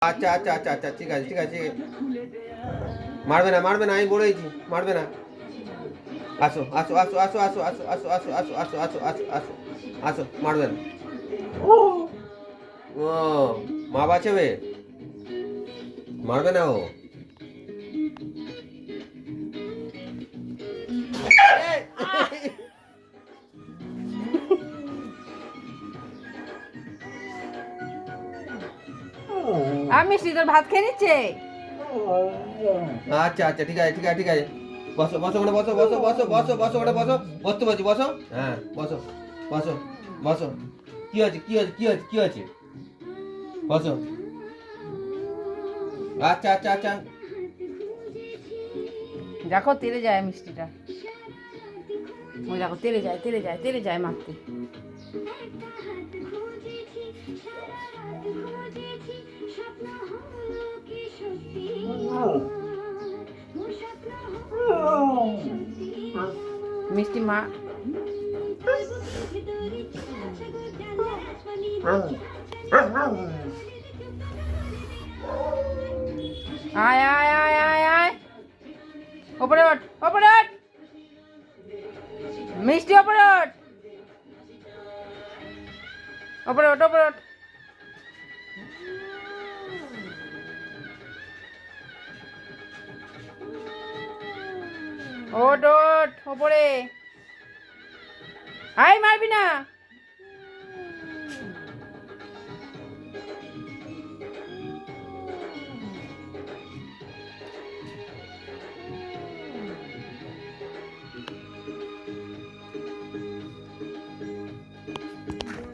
আচ্ছা আচ্ছা আচ্ছা আচ্ছা ঠিক আছে ঠিক আছে মারবে না আমি বলেইছি মারবে না আসো আসো আসো আসো আসো আসো আসো আসো আসো আসো আসো আসো আসো আসো মারবে না ও মা বাঁচাবে মারবে না ও আমি তোর ভাত খেয়ে নিচ্ছে। আচ্ছা আচ্ছা ঠিক আছে ঠিক আছে ঠিক আছে বসো বসো ওখানে বসো বসো বসো বসো বসো ওখানে বসো বসতে বলছি বসো হ্যাঁ বসো বসো বসো কি হয়েছে কি হয়েছে কি হয়েছে কি হয়েছে বসো আচ্ছা আচ্ছা আচ্ছা দেখো তেলে যায় মিষ্টিটা, ওই দেখো তেলে যায় তেলে যায় তেলে যায় মাখতে। মিষ্টি মা আয় আয় আয় আয় আয় ওপরে ওঠ ওপরে ওঠ মিষ্টি ওপরে ওঠ ওপরে ওঠ ওপরে ওঠ ওঠ ওঠ ওপরে আয় মারবি না।